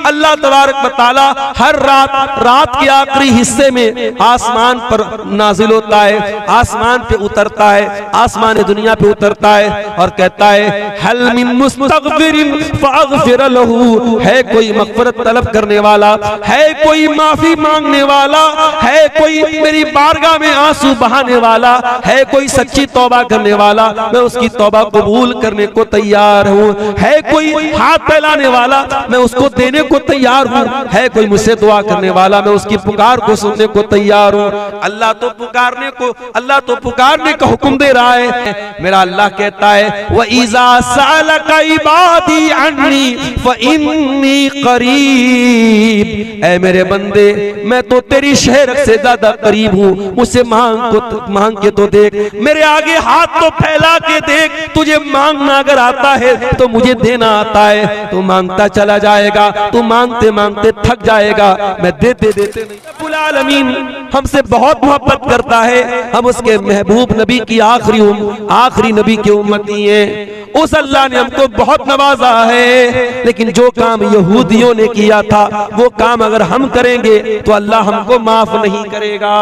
अल्लाह तबारक व तआला हर रात के आखिरी हिस्से में आसमान पर नाजिल होता है, आसमान पे उतरता है, आसमान दुनिया पे उतरता है और कहता है हल मिन मुस्तगफिरिन फअगफिर लहू, है कोई मगफिरत तलब करने वाला, है कोई माफी मांगने वाला, है कोई मेरी बारगाह में आंसू बहाने वाला, है कोई सच्ची तौबा करने वाला, मैं उसकी तौबा कबूल करने को तैयार हूँ, है कोई हाथ फैलाने वाला, मैं उसको देने को तैयार हूँ, है कोई मुझसे दुआ करने वाला, मैं उसकी पुकार को सुनने को तैयार हूँ। अल्लाह तो पुकारने का हुक्म दे रहा है। मेरा अल्लाह कहता है व इज़ा सअलका इबादी अन्नी फइन्नी करीब, ऐ मेरे बंदे मैं तो तेरी शहरत से ज्यादा करीब हूँ, मुझसे मांग के तो देख, मेरे आगे हाथ तो फैला के देख, तुझे मांगना अगर आता है तो मुझे देना आता है, तू मांगता चला जाएगा, तू मांगते मांगते थक जाएगा, मैं देते देते नहीं। रब्बुल आलमीन हमसे बहुत मोहब्बत करता है, हम उसके महबूब नबी की आखिरी नबी की उम्मती हैं। उस अल्लाह ने हमको बहुत नवाजा है, लेकिन जो काम यहूदियों ने किया था वो काम अगर हम करेंगे तो अल्लाह हमको माफ नहीं करेगा।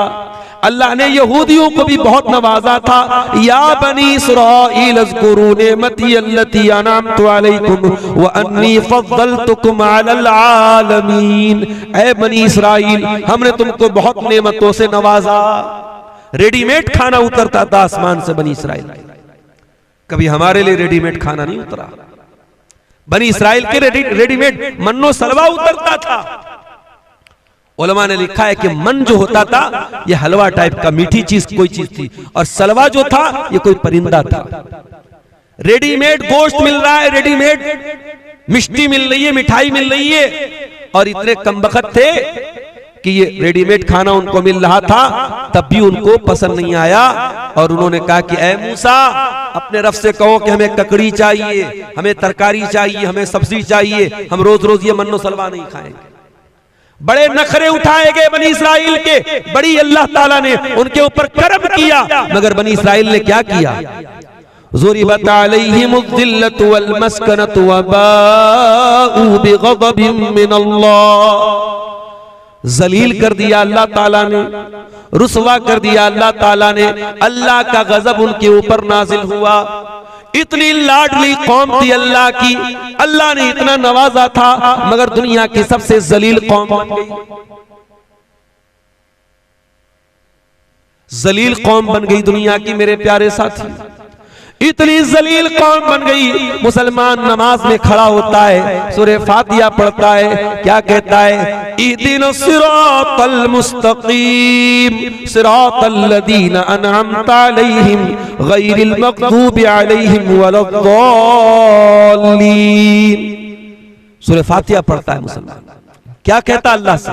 अल्लाह ने यहूदियों को भी बहुत नवाजा था, या बनी इस्राईल अज़्कुरू निअमती अल्लती अनअमतु अलैकुम व अन्नी फद्दलतुकुम अलल आलमीन, ऐ बनी इस्राईल हमने तुमको बहुत नेमतों से नवाजा। रेडीमेड खाना उतरता था आसमान से बनी इस्राईल, कभी हमारे लिए रेडीमेड खाना नहीं उतरा। बनी इस्राईल के रेडीमेड मन्नो सलवा उतरता था। उलमा ने लिखा है कि मन जो होता था ये हलवा टाइप का मीठी चीज कोई चीज थी, और सलवा जो था ये कोई परिंदा था। रेडीमेड गोश्त मिल रहा है, रेडीमेड मिष्टी मिल रही है, मिठाई मिल रही है, और इतने कमबख्त थे कि ये रेडीमेड खाना उनको मिल रहा था, तब भी उनको पसंद नहीं आया, और उन्होंने कहा कि ऐ मूसा अपने रब से कहो कि हमें ककड़ी चाहिए, हमें तरकारी चाहिए, हमें सब्जी चाहिए, हम रोज रोज ये मन्नो सलवा नहीं खाएंगे। बड़े नखरे उठाए गए बनी इस्राइल के, बड़ी अल्लाह ताला ने उनके ऊपर करम किया, मगर बनी इस्राइल ने क्या किया? ज़ुरिबत अलैहिमुज़्ज़िल्लतु वल मस्कनतु व बाऊ बिग़ज़बिन मिनल्लाह, जलील कर दिया अल्लाह ताला ने, रुसवा कर दिया अल्लाह ताला ने, अल्लाह का गजब उनके ऊपर नाजिल हुआ। इतनी लाडली कौम थी अल्लाह की, अल्लाह ने इतना नवाजा था, मगर दुनिया की सबसे जलील कौम बन गई, जलील कौम बन गई दुनिया की। मेरे प्यारे साथी, इतनी जलील कौम बन गई, मुसलमान नमाज में खड़ा होता है, सूरह फातिहा पढ़ता है, क्या कहता है? इहदिना सिरातल मुस्तकीम सिरातल लदीना अनअमता अलैहिम गैरिल मग़दूबि अलैहिम वलद्दाल्लीन। सूरह फातिहा पढ़ता है मुसलमान, क्या कहता अल्लाह से?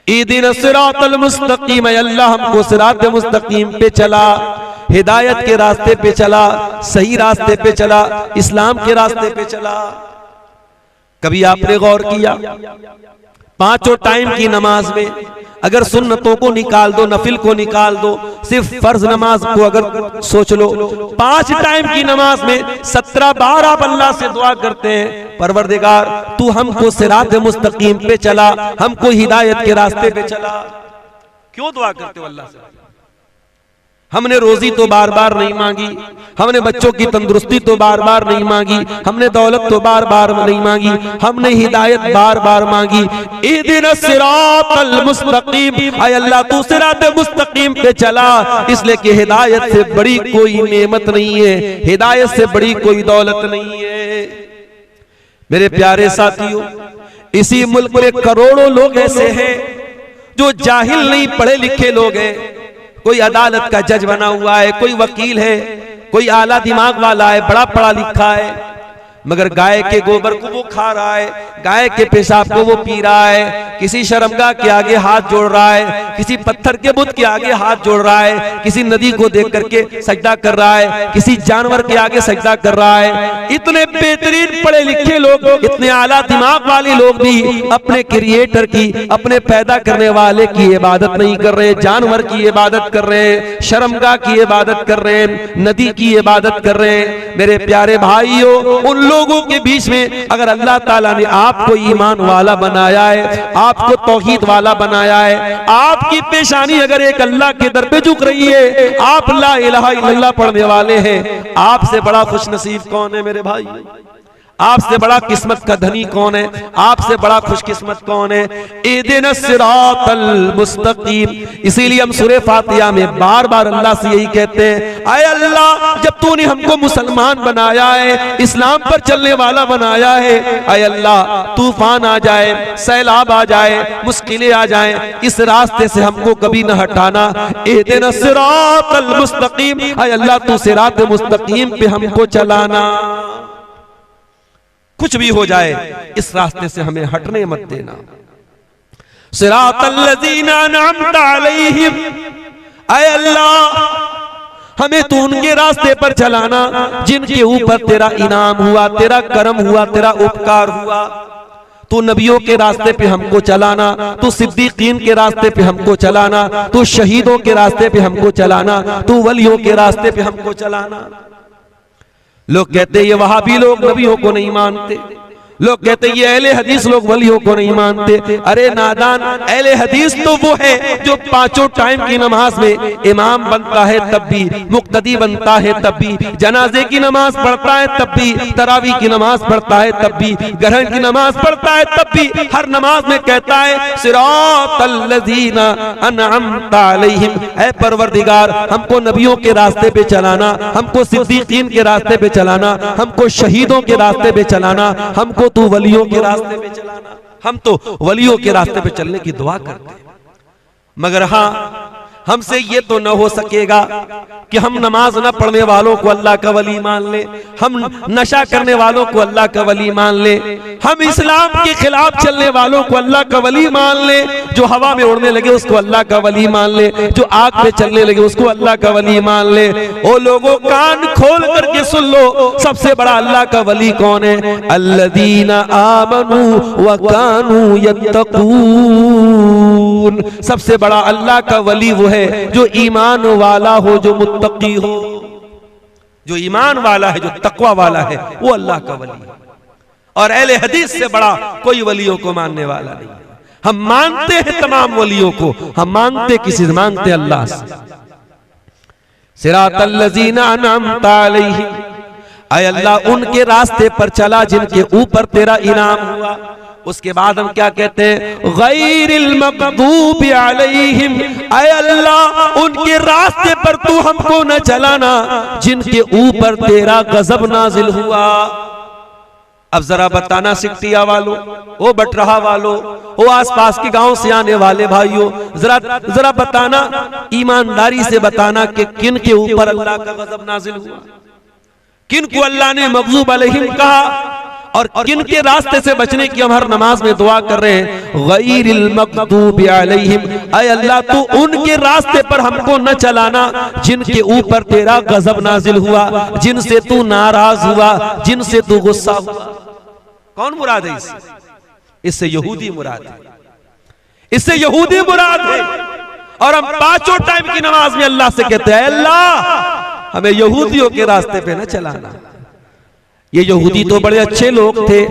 इहदिना सिरातल मुस्तकीम, अल्लाह हमको सिरात मुस्तकीम पे चला, हिदायत के रास्ते पे चला, सही रास्ते पे चला, इस्लाम के रास्ते पे चला। कभी आपने गौर किया, पांचों टाइम की नमाज में अगर सुन्नतों को निकाल दो, नफिल को निकाल दो, सिर्फ फर्ज नमाज को अगर सोच लो, 5 टाइम की नमाज में 17 बार आप अल्लाह से दुआ करते हैं, परवरदिगार तू हमको सिरात मुस्तकीम पे चला, हमको हिदायत के रास्ते पे चला। क्यों दुआ करते हो अल्लाह से? हमने रोजी तो बार बार नहीं मांगी, हमने बच्चों की तंदुरुस्ती तो बार बार नहीं मांगी, हमने दौलत तो बार बार नहीं मांगी, हमने हिदायत बार बार मांगी। इहदिना सिरातल मुस्तकीम, आय अल्लाह तू सिरात मुस्तकीम पे चला, इसलिए कि हिदायत से बड़ी कोई नेमत नहीं है, हिदायत से बड़ी कोई दौलत नहीं है। मेरे प्यारे साथियों, इसी मुल्क में करोड़ों लोग ऐसे हैं जो जाहिल नहीं, पढ़े लिखे लोग हैं। कोई अदालत का जज बना हुआ है, कोई वकील है, कोई आला दिमाग वाला है, बड़ा पढ़ा लिखा है, मगर गाय के गोबर को वो खा रहा है, गाय के पेशाब को वो पी रहा है, किसी शर्मगाह के आगे हाथ जोड़ रहा है, किसी पत्थर के बुत के आगे हाथ जोड़ रहा है, किसी नदी को देख करके सजदा कर रहा है, किसी जानवर के आगे सजदा कर रहा है। इतने बेहतरीन पढ़े लिखे लोग, इतने आला दिमाग वाले लोग भी अपने क्रिएटर की, अपने पैदा करने वाले की इबादत नहीं कर रहे, जानवर की इबादत कर रहे हैं, शर्मगाह की इबादत कर रहे हैं, नदी की इबादत कर रहे हैं। मेरे प्यारे भाइयों, उन लोगों के बीच में अगर अल्लाह ताला ने आपको ईमान वाला बनाया है, आपको तौहीद वाला बनाया है, आपकी पेशानी अगर एक अल्लाह के दर पे झुक रही है, आप ला इलाहा इल्लल्लाह पढ़ने वाले हैं, आपसे बड़ा खुशनसीब कौन है मेरे भाई? आपसे बड़ा किस्मत का धनी कौन है? आपसे बड़ा खुशकिस्मत कौन है? इहदिनस सिरातल मुस्तकीम। इसीलिए हम सूरह फातिहा में बार बार अल्लाह से यही कहते हैं, आए अल्लाह जब तूने हमको मुसलमान बनाया है, इस्लाम पर चलने वाला बनाया है, आए अल्लाह तूफान आ जाए, सैलाब आ जाए, मुश्किलें आ जाए, इस रास्ते से हमको कभी न हटाना। इहदिनस सिरातल मुस्तकीम, आए अल्लाह तू सिरात मुस्तकीम पे हमको चलाना। कुछ भी हो जाए इस रास्ते से हमें हटने मत देना। सिरातल लज़ीना अनअमता अलैहिम, ऐ अल्लाह हमें तू उनके रास्ते पर चलाना जिनके ऊपर तेरा इनाम हुआ, तेरा करम हुआ, तेरा उपकार हुआ। तू नबियों के रास्ते पे हमको चलाना, तू सिद्दीकीन के रास्ते पे हमको चलाना, तू शहीदों के रास्ते पे हमको चलाना, तू वलियों के रास्ते पे हमको चलाना। लोग कहते ये वहाबी लोग नबियों को नहीं मानते, लोग कहते ये अहले हदीस लोग वलियों को नहीं मानते। अरे नादान, अहले हदीस तो वो है जो पांचों टाइम की नमाज में इमाम बनता है तब भी, मुक्तदी बनता है तब भी, जनाजे की नमाज पढ़ता है तब भी, तरावी की नमाज पढ़ता है तब भी, ग्रहण की नमाज पढ़ता है तब भी, हर नमाज में कहता है सिरातल लज़ीना अनअमता अलैहिम, ऐ परवरदिगार हमको नबियों के रास्ते पे चलाना, हमको सिद्दीकीन के रास्ते पे चलाना, हमको शहीदों के रास्ते पे चलाना, हमको तू वलियों के रास्ते पे चलाना। हम तो वलियों के रास्ते पे चलने की दुआ करते हैं, मगर हाँ हमसे ये तो न हो सकेगा कि हम नमाज न पढ़ने वालों को अल्लाह का वली मान ले, हम नशा करने वालों को अल्लाह का वली मान ले, हम इस्लाम के खिलाफ चलने वालों को अल्लाह का वली मान ले, जो हवा में उड़ने लगे उसको अल्लाह का वली मान ले, जो आग पे चलने लगे उसको अल्लाह का वली मान ले। ओ लोगों कान खोल करके सुन लो, सबसे बड़ा अल्लाह का वली कौन है? अल्लज़ीना आमनू व कानू यत्तकून। सबसे बड़ा अल्लाह का वली वो है जो ईमान वाला हो, जो मुत्तकी हो, जो ईमान वाला है, जो तकवा वाला है, वो अल्लाह का वली है। और अहले हदीस से बड़ा कोई वलियों को मानने वाला नहीं। हम मानते हैं तमाम वलियों को, हम मानते किसी से? मानते अल्लाह से। सिरातल लज़ीना अनअमता अलैहिम, ऐ अल्लाह उनके रास्ते पर चला जिनके ऊपर तेरा इनाम हुआ। उसके बाद हम क्या कहते हैं? गैरिल मग़दूबि अलैहिम, ऐ अल्लाह उनके रास्ते पर तू हमको न चलाना जिनके ऊपर तेरा गजब नाजिल हुआ। अब जरा बताना सिकटिया वालों, ओ बटरहा वालों, ओ आसपास के गांव से आने वाले भाइयों, जरा बताना, ईमानदारी से बताना कि किन के ऊपर अल्लाह का गजब नाजिल हुआ, किन को अल्लाह ने मग़ज़ूब अलैहिम कहा, और किन के रास्ते से बचने की हम हर नमाज में दुआ कर रहे हैं? गैरिल मग़दूबि अलैहिम, ऐ अल्लाह तू उनके रास्ते पर हमको न चलाना जिनके ऊपर तेरा गजब नाजिल हुआ, जिनसे तू नाराज हुआ, जिनसे तू गुस्सा हुआ। कौन मुराद है इससे? इससे यहूदी मुराद है, इससे यहूदी मुराद है। और हम पांचों टाइम की नमाज में अल्लाह से कहते हैं अल्लाह हमें यहूदियों के रास्ते पे न चलाना। ये यहूदी तो बड़े अच्छे लोग थे,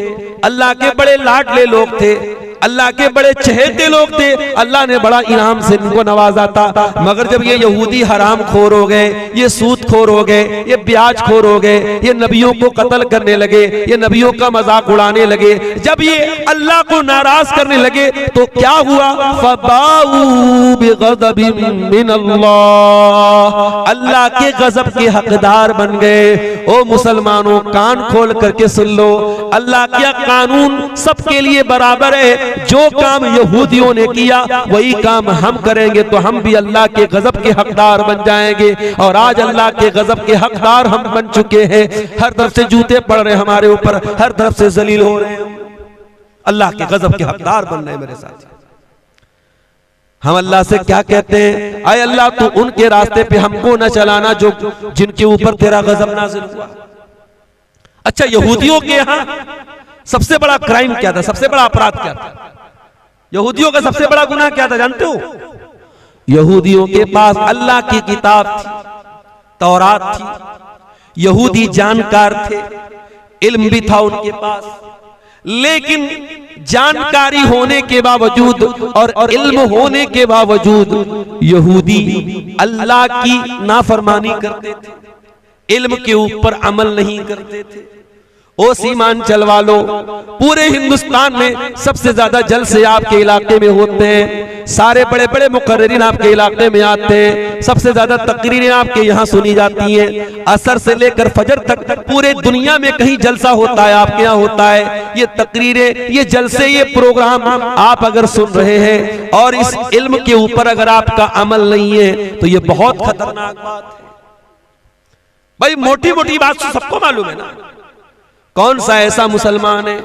अल्लाह के बड़े लाडले लोग थे, अल्लाह के बड़े चहेते लोग थे, अल्लाह ने बड़ा इनाम से इनको नवाजा था। मगर जब ये यहूदी हराम खोर हो गए, ये सूद खोर हो गए, ये ब्याज खोर हो गए, ये नबियों को कत्ल करने लगे, ये नबियों का मजाक उड़ाने लगे, जब ये अल्लाह को नाराज करने लगे तो क्या हुआ? फबाऊ बिग़ज़बिन मिनल्लाह, अल्लाह के गजब के हकदार बन गए। ओ मुसलमानों कान खोल करके सुन लो, अल्लाह का कानून सबके लिए बराबर है। जो काम यहूदियों ने किया वही काम हम करेंगे तो हम भी अल्लाह के गजब के हकदार बन जाएंगे। और आज अल्लाह के गजब के हकदार हम बन चुके हैं। हर तरफ से जूते पड़ रहे हमारे ऊपर, हर तरफ से जलील हो रहे हैं, अल्लाह के गजब के हकदार बन रहे हैं मेरे साथ। हम अल्लाह से क्या कहते हैं? आए अल्लाह तू उनके रास्ते पे हमको न चलाना जो जिनके ऊपर तेरा गजब नाज़िल हुआ। अच्छा, यहूदियों के यहाँ सबसे बड़ा क्राइम क्या था? सबसे बड़ा अपराध क्या था? यहूदियों का सबसे बड़ा गुनाह क्या था जानते हो? यहूदियों के पास अल्लाह की किताब थी, तौरात थी, यहूदी जानकार थे, इल्म भी था उनके पास, लेकिन जानकारी होने के बावजूद और इल्म होने के बावजूद यहूदी अल्लाह की नाफरमानी करते थे, इल्म के ऊपर अमल नहीं करते थे। ओ सीमांचल वालों, पूरे हिंदुस्तान में सबसे ज्यादा जलसे आपके इलाके में होते हैं, सारे बड़े बड़े मुकर्रिरीन आपके इलाके में आते हैं, सबसे ज्यादा तकरीरें आपके यहाँ सुनी जाती हैं। असर से लेकर फजर तक पूरे दुनिया में कहीं जलसा होता है, आपके यहाँ होता है। ये तकरीरें, ये जलसे, ये प्रोग्राम आप अगर सुन रहे हैं और इस इल्म के ऊपर अगर आपका अमल नहीं है तो ये बहुत खतरनाक बात है। भाई मोटी मोटी बात तो सबको मालूम है ना। कौन सा ऐसा मुसलमान है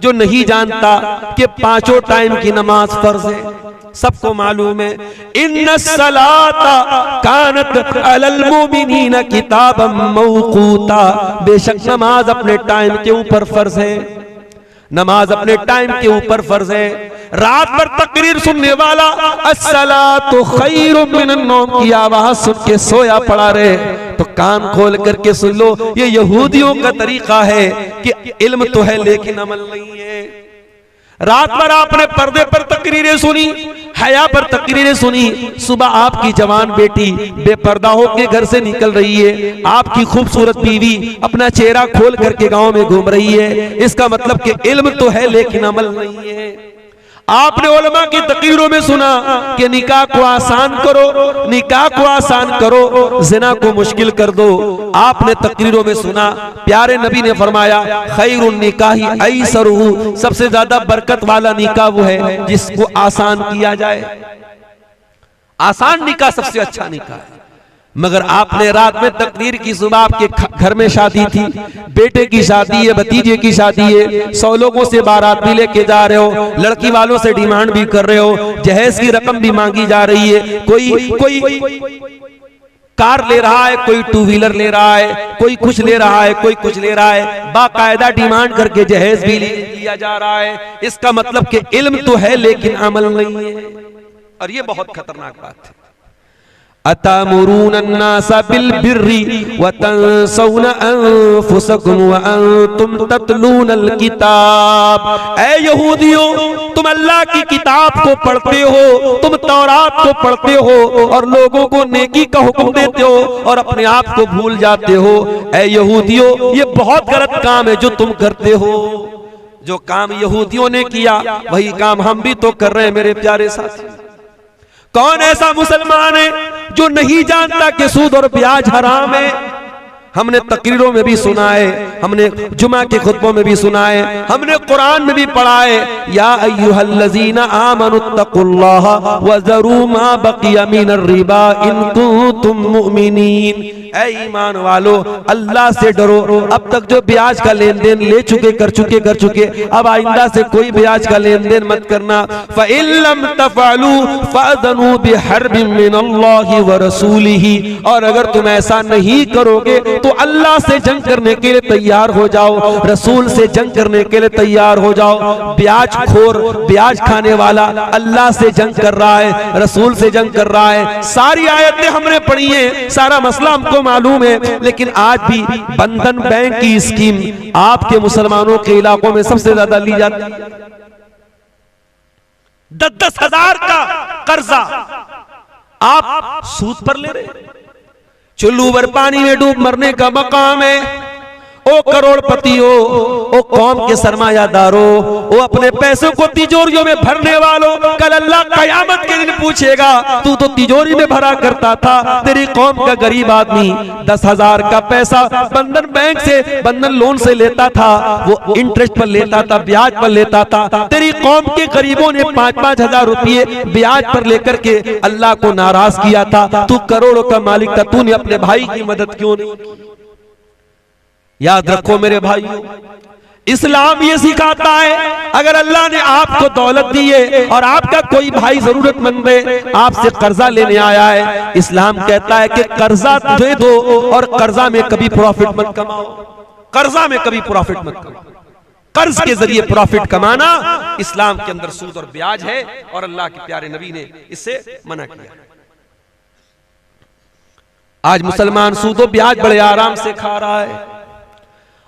जो नहीं जानता कि 5 टाइम की नमाज फर्ज है? सबको मालूम है। इन्नस्सलाता कानत अलल मुमिनीना किताबम मौकूता, बेशक नमाज अपने टाइम के ऊपर फर्ज है, नमाज अपने टाइम के ऊपर फर्ज है। रात भर तकरीर सुनने वाला अस्सलातु खैरुम मिनन नौम की आवाज सुन के सोया पड़ा रहे तो कान खोल करके सुन लो, ये यहूदियों का तरीका है कि इल्म तो है लेकिन अमल नहीं है। रात भर आपने पर्दे पर तकरीरें सुनी, हया पर तकरीरें सुनी, सुबह आपकी जवान बेटी बेपर्दा होकर घर से निकल रही है, आपकी खूबसूरत बीवी अपना चेहरा खोल करके गांव में घूम रही है। इसका मतलब कि इल्म तो है लेकिन अमल नहीं है। आपने उलमा की तकरीरों में सुना कि निकाह को आसान करो, निकाह को आसान करो, जिना को मुश्किल कर दो। आपने तकरीरों में सुना प्यारे नबी ने फरमाया खैरुन निकाही ऐसरुहु, सबसे ज्यादा बरकत वाला निकाह वो है जिसको आसान किया जाए। आसान निकाह सबसे अच्छा निकाह है। मगर आपने रात में तकरीर की, सुबह आपके घर में शादी थी, बेटे की शादी है, भतीजे की शादी है, 100 लोगों से बारात भी लेके जा रहे हो, लड़की वालों से डिमांड भी कर रहे हो, जहेज की रकम भी मांगी जा रही है, कोई कार ले रहा है, कोई 2 व्हीलर ले रहा है, कोई कुछ ले रहा है, कोई कुछ ले रहा है, बाकायदा डिमांड करके जहेज भी लिया जा रहा है। इसका मतलब कि इल्म तो है लेकिन अमल नहीं है, और ये बहुत खतरनाक बात है। अतामुरून अन्नासा बिल बिर्री व तंसौन अनफुसकुम व अंतुम ततलूनल किताब। ऐ यहूदियों, तुम अल्लाह की किताब को पढ़ते हो, तुम तौरात को पढ़ते हो और लोगों को नेकी का हुक्म देते हो और अपने आप को भूल जाते हो। ऐ यहूदियों, ये बहुत गलत काम है जो तुम करते हो। जो काम यहूदियों ने किया वही काम हम भी तो कर रहे हैं मेरे प्यारे साथी। कौन ऐसा मुसलमान है जो नहीं जानता कि सूद और ब्याज हराम है? हमने तकरीरों में भी सुना है, हमने जुमा के खुतबों में भी सुना है, हमने कुरान में भी पढ़ा है, या अय्युहल्लज़ीना आमनुत्तकुल्लाह व ज़रू मा बक़िया मिनर रिबा इन कुंतुम मुमिनीन। ऐ ईमान वालो, अल्लाह से डरो। अब तक जो ब्याज का लेन देन ले चुके कर चुके, अब आइंदा से कोई ब्याज का लेन देन मत करना। फ़इन लम तफ़अलू फ़अज़नू बिहर्बिन मिनल्लाहि व रसूलिही, और अगर तुम ऐसा नहीं करोगे तो अल्लाह से जंग करने के लिए तैयार हो जाओ, रसूल से जंग करने के लिए तैयार हो जाओ। ब्याज खोर, ब्याज खाने वाला अल्लाह से जंग कर रहा है, रसूल से जंग कर रहा है। सारी आयतें हमने पढ़ी हैं, सारा मसला हमको मालूम है, लेकिन आज भी बंधन बैंक की स्कीम आपके मुसलमानों के इलाकों में सबसे ज्यादा ली जाती है। 10-10 हजार का कर्जा आप सूद पर ले रहे। चुल्लू भर पानी में डूब मरने का मकाम है। ओ करोड़पति हो, ओ कौम के सरमायादारो, ओ अपने पैसों को तिजोरियों में भरने वालों, कल अल्लाह कयामत के दिन पूछेगा तू तो तिजोरी में भरा करता था। तेरी कौम का गरीब आदमी 10,000 का पैसा बंधन बैंक से, बंधन लोन से लेता था, वो इंटरेस्ट पर लेता था, ब्याज पर लेता था। तेरी कौम के गरीबों ने 5-5 हजार रुपये ब्याज पर लेकर के अल्लाह को नाराज किया था। तू करोड़ों का मालिक था, तूने अपने भाई की मदद क्यों नहीं की? याद रखो मेरे भाइयों, इस्लाम ये सिखाता है अगर अल्लाह ने आपको दौलत दी है और आपका कोई भाई जरूरतमंद है, आपसे कर्जा लेने आया है, इस्लाम कहता है कि कर्जा दे दो और कर्जा में कभी प्रॉफिट मत कमाओ। कर्जा में कभी प्रॉफिट मत कमाओ। कर्ज के जरिए प्रॉफिट कमाना इस्लाम के अंदर सूद और ब्याज है, और अल्लाह के प्यारे नबी ने इससे मना किया। आज मुसलमान सूद और ब्याज बड़े आराम से खा रहा है।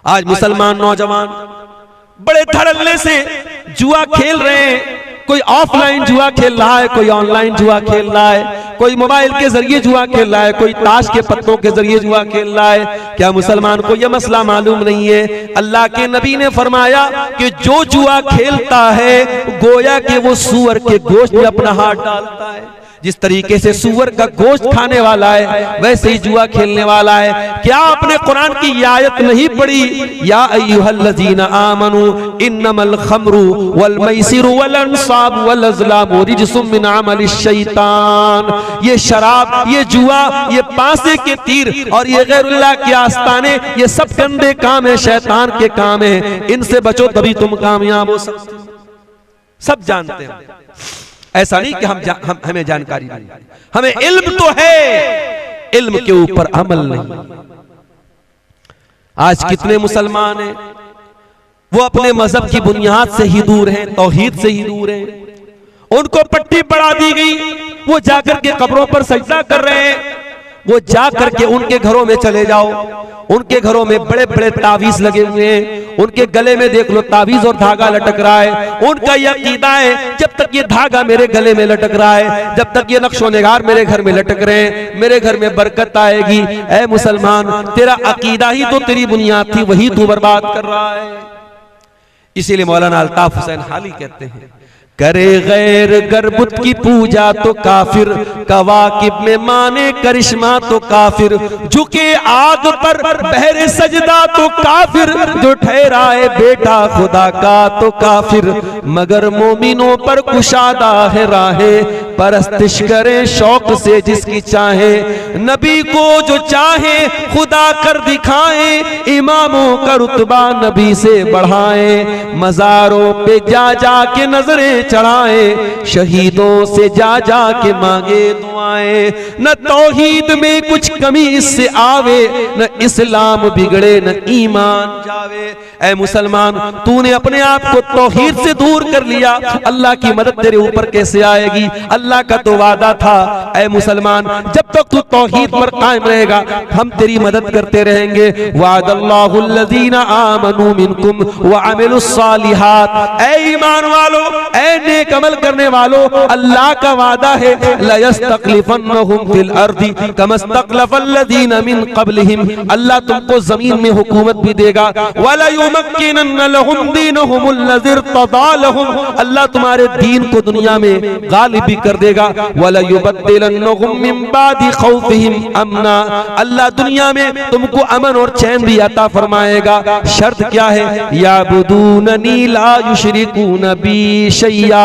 आज मुसलमान नौजवान बड़े धड़ल्ले से जुआ खेल रहे हैं। कोई ऑफलाइन जुआ खेल रहा है, कोई ऑनलाइन जुआ खेल रहा है, कोई मोबाइल के जरिए जुआ खेल रहा है, कोई ताश के पत्तों के जरिए जुआ खेल रहा है। क्या मुसलमान को यह मसला मालूम नहीं है? अल्लाह के नबी ने फरमाया कि जो जुआ खेलता है गोया कि वो सूअर के गोश्त में अपना हाथ डालता है। जिस तरीके से सूअर का गोश्त खाने वाला है वैसे ही जुआ खेलने वाला है। क्या आपने कुरान की ये आयत नहीं पढ़ी? या अय्युहल्लज़ीना आमनू इन्नमल खम्रु वल मैसिरु वल अंसाब वल अज़लामु रिज्सुम मिन अमलिश शैतान। ये शराब, ये जुआ, ये पासे के तीर और ये गैरुल्लाह के आस्ताने, ये सब गंदे काम है, शैतान के काम है। इनसे बचो तभी तुम कामयाब हो सकते हो। सब जानते हैं, ऐसा नहीं कि हमें जानकारी नहीं, हमें इल्म तो है, इल्म के ऊपर अमल नहीं। आज कितने मुसलमान हैं वो अपने मजहब की बुनियाद से ही दूर हैं, तौहीद से ही दूर हैं। उनको पट्टी पढ़ा दी गई, वो जाकर के कब्रों पर सजदा कर रहे हैं। वो जाकर के उनके घरों में चले जाओ, उनके घरों में बड़े बड़े तावीज लगे हुए हैं, उनके गले में देख लो तावीज और धागा लटक रहा है। उनका यह अकीदा है जब तक ये धागा मेरे गले में लटक रहा है, जब तक ये नक्शो निगार मेरे घर में लटक रहे हैं, मेरे घर में बरकत आएगी। ऐ मुसलमान, तेरा अकीदा ही तो तेरी बुनियाद थी, वही तू बर्बाद कर रहा है। इसीलिए मौलाना अल्ताफ हुसैन हाली कहते हैं, करे गैर गरबुत की पूजा तो काफिर, कवाकिब में माने करिश्मा तो काफिर, झुके आग पर बहरे सजदा तो काफिर, जो ठहराए बेटा खुदा का तो काफिर, मगर मोमिनों पर कुशादा है राहे, परस्तिश करे शौक से जिसकी चाहे, नबी को जो चाहे खुदा कर दिखाए, इमामों का रुतबा नबी से बढ़ाए, मजारों पे जा जा के नजरें चढ़ाए, शहीदों से जा जा के मांगे दुआएं, न तौहीद में कुछ कमी इससे आवे, न इस्लाम बिगड़े न ईमान जावे। ऐ मुसलमान, तूने अपने आप को तौहीद से दूर कर लिया, अल्लाह की मदद तेरे ऊपर कैसे आएगी? अल्लाह का तो वादा था, ऐ मुसलमान जब तक तू तौहीद पर कायम रहेगा हम तेरी मदद करते रहेंगे। वादल्लाहुल्लज़ीना आमनू मिनकुम व अमिलुस सालिहात। ऐ ईमान वालों, ऐ नेक अमल करने वालों, अल्लाह का वादा है लयस्तखलिफन्नहुम फिल अर्दी कमस्तखलफल्लज़ीना मिन क़ब्लिहिम। अल्लाह तुमको जमीन में हुकूमत भी देगा। वला युमक्किनन्न लहुम दीनहुमुल्लज़ी इर्तदा लहुम। अल्लाह तुम्हारे दीन को दुनिया में गालिब भी कर देगा। वला युबद्दिलन्नहुम मिन बादि खौफिहिम अमना। अल्लाह दुनिया में तुमको अमन और चैन भी अता फरमाएगा। शर्त क्या है? याबुदूननी ला युशरिकून बी शैया।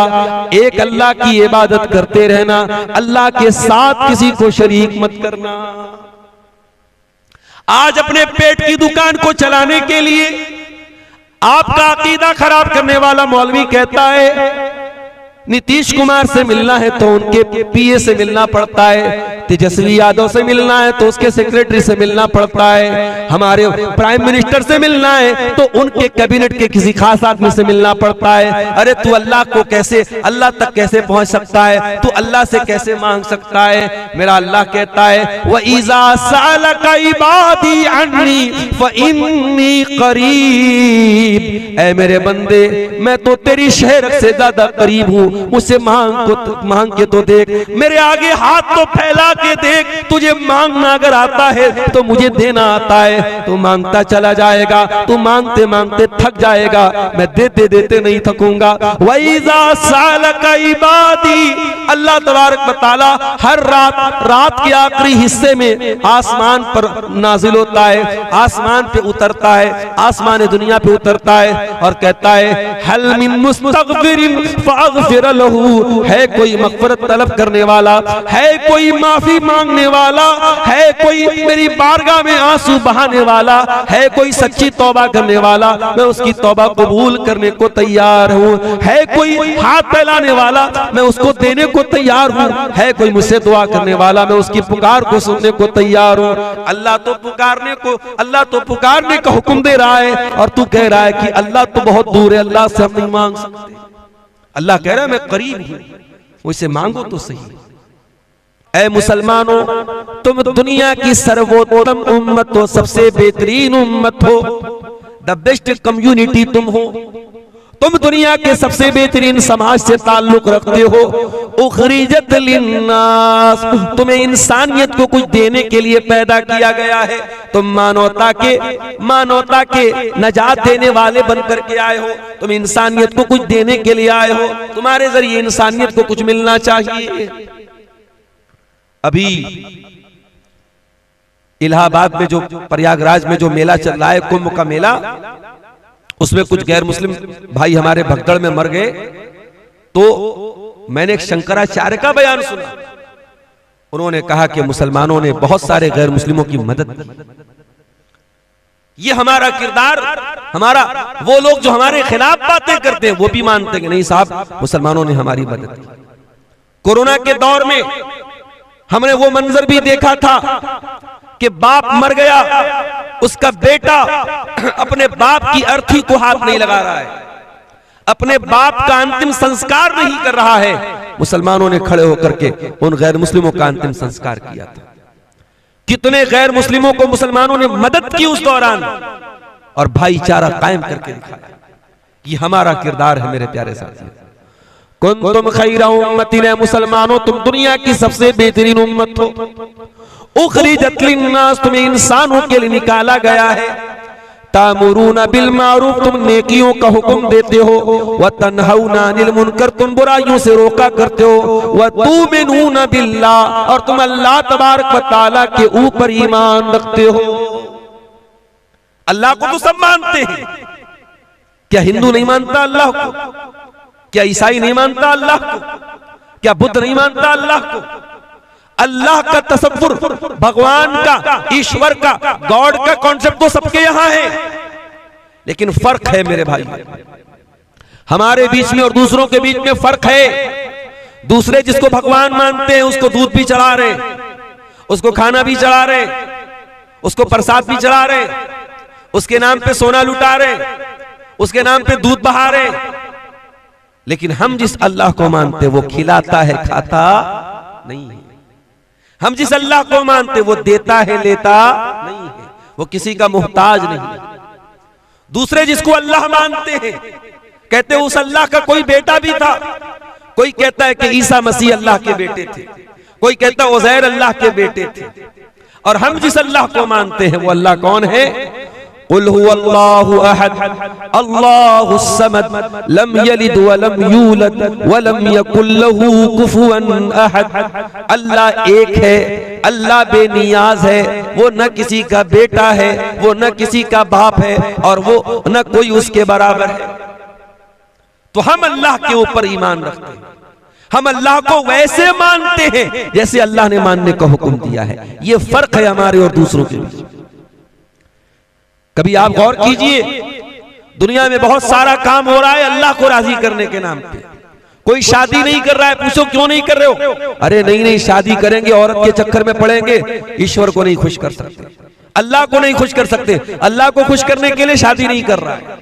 एक अल्लाह की इबादत करते रहना, अल्लाह के साथ किसी को शरीक मत करना। आज अपने पेट की दुकान को चलाने के लिए आपका अकीदा खराब करने वाला मौलवी कहता है नीतीश कुमार से मिलना है तो उनके पीए से मिलना पड़ता है, तेजस्वी यादव से मिलना है तो उसके सेक्रेटरी से मिलना पड़ता है, हमारे प्राइम मिनिस्टर से मिलना है तो उनके कैबिनेट के किसी खास आदमी से मिलना पड़ता है। अरे तू अल्लाह को कैसे, अल्लाह तक कैसे पहुंच सकता है? तू अल्लाह से कैसे मांग सकता है? मेरा अल्लाह कहता है व इज़ा सअलका इबादी अन्नी फइन्नी करीब। ऐ मेरे बंदे, मैं तो तेरी शहरत से ज्यादा करीब हूँ, मुझसे मांग के तो देख, मेरे आगे हाथ तो फैला के देख। तुझे मांगना अगर आता है तो मुझे देना आता है। तू मांगता चला जाएगा, तू मांगते मांगते थक जाएगा, मैं देते देते नहीं थकूंगा। वइज़ा सअलका इबादी, अल्लाह तबारक व तआला हर रात के आखिरी हिस्से में आसमान पर नाजिल होता है, आसमान पे उतरता है, आसमान दुनिया पे उतरता है और कहता है हल मिन मुस्तगफिरिन फअगफिर लहू। है कोई मग़फ़िरत तलब करने वाला, है कोई माफी मांगने वाला, है कोई मेरी बारगाह में आंसू बहाने वाला, है कोई सच्ची तौबा करने वाला, मैं उसकी तौबा कबूल करने को तैयार हूँ। है कोई हाथ फैलाने वाला, मैं उसको देने को तैयार हूँ। है कोई मुझसे दुआ करने वाला, मैं उसकी पुकार को सुनने को तैयार हूँ। अल्लाह तो पुकारने का हुक्म दे रहा है और तू कह रहा है कि अल्लाह तो बहुत दूर है, अल्लाह से हम नहीं मांग सकते। अल्लाह कह रहा है मैं करीब हूं, मुझसे मांगो तो सही। ऐ मुसलमानों, तुम दुनिया की सर्वोत्तम उम्मत हो, सबसे बेहतरीन उम्मत हो, द बेस्ट कम्युनिटी तुम हो, तुम दुनिया के सबसे बेहतरीन समाज से ताल्लुक रखते हो। उखरिजत लिन्नास, तुम्हें इंसानियत को कुछ देने के लिए पैदा किया गया है। तुम मानवता के नजात देने वाले बनकर के आए हो। तुम इंसानियत को कुछ देने के लिए आए हो। तुम्हारे जरिए इंसानियत को कुछ मिलना चाहिए। अभी इलाहाबाद में जो प्रयागराज में जो मेला चल रहा है, कुंभ का मेला, उसमें कुछ गैर मुस्लिम भाई हमारे भगदड़ में मर गए। तो मैंने एक शंकराचार्य का बयान सुना। उन्होंने कहा कि मुसलमानों ने बहुत सारे गैर मुस्लिमों की मदद की। ये हमारा किरदार, हमारा वो लोग जो हमारे खिलाफ बातें करते हैं वो भी मानते हैं कि नहीं साहब मुसलमानों ने हमारी मदद की। कोरोना के दौर में हमने वो मंजर भी देखा था कि बाप मर गया, उसका बेटा अपने बाप की अर्थी को हाथ नहीं लगा रहा है, अपने बाप का अंतिम संस्कार नहीं कर रहा है। मुसलमानों ने खड़े होकर के उन गैर मुस्लिमों का अंतिम संस्कार किया था। कितने गैर मुस्लिमों को मुसलमानों ने मदद की उस दौरान, और भाईचारा कायम करके दिखाया। ये हमारा किरदार है मेरे प्यारे साथियों। कुंतुम खैरा उम्मतिन, मुसलमानों तुम दुनिया की सबसे बेहतरीन उम्मत हो। उखरिजत लिन्नास, तुम्हें इंसानों के लिए निकाला गया है। तामुरूना बिल मारूफ, तुम नेकियों का हुक्म देते हो। व तन्हौना अनिल मुनकर, तुम बुराइयों से रोका करते हो। व तुमिनूना बिल्लाह, और तुम अल्लाह तबारक व तआला के ऊपर ईमान रखते हो। अल्लाह को तो सब मानते हैं। क्या हिंदू नहीं मानता अल्लाह को? क्या ईसाई नहीं मानता अल्लाह को? क्या बुद्ध नहीं मानता अल्लाह को? अल्लाह का तसव्वुर, भगवान का, ईश्वर का, गॉड का कॉन्सेप्ट तो सबके यहां है। लेकिन फर्क है मेरे भाई, हमारे बीच में और दूसरों के बीच में फर्क है। दूसरे जिसको भगवान मानते हैं उसको दूध भी चढ़ा रहे, उसको खाना भी चढ़ा रहे, उसको प्रसाद भी चढ़ा रहे, उसके नाम पे सोना लुटा रहे, उसके नाम पे दूध बहा रहे। लेकिन हम जिस अल्लाह को मानते वो खिलाता है, खाता नहीं है। हम जिस अल्लाह को मानते वो देता है, लेता नहीं है, वो किसी का मोहताज नहीं है। दूसरे जिसको अल्लाह मानते हैं कहते हैं उस अल्लाह का कोई बेटा भी था। कोई कहता है कि ईसा मसीह अल्लाह के बेटे थे, कोई कहता है उज़ैर अल्लाह के बेटे थे। और हम जिस अल्लाह को मानते हैं वो अल्लाह कौन है? कुल हुवल्लाहु अहद अल्लाहुस समद लम यलिद व लम यूलद व लम यकुल लहू कुफुवन अहद। अल्लाह एक है, अल्लाह बेनियाज है, वो न किसी का बेटा है, वो न किसी का बाप है, और वो न कोई उसके बराबर है। तो हम अल्लाह के ऊपर ईमान रखते हैं। हम अल्लाह को वैसे मानते हैं जैसे अल्लाह ने मानने का हुक्म दिया है। ये फर्क है हमारे और दूसरों के बीच। कभी आप गौर कीजिए, दुनिया में बहुत सारा काम हो रहा है अल्लाह को राजी करने के नाम पे। कोई शादी नहीं कर रहा है, पूछो क्यों नहीं कर रहे हो? अरे नहीं शादी करेंगे, औरत के चक्कर में पड़ेंगे, ईश्वर को नहीं खुश कर सकते, अल्लाह को नहीं खुश कर सकते। अल्लाह को खुश करने के लिए शादी नहीं कर रहा है।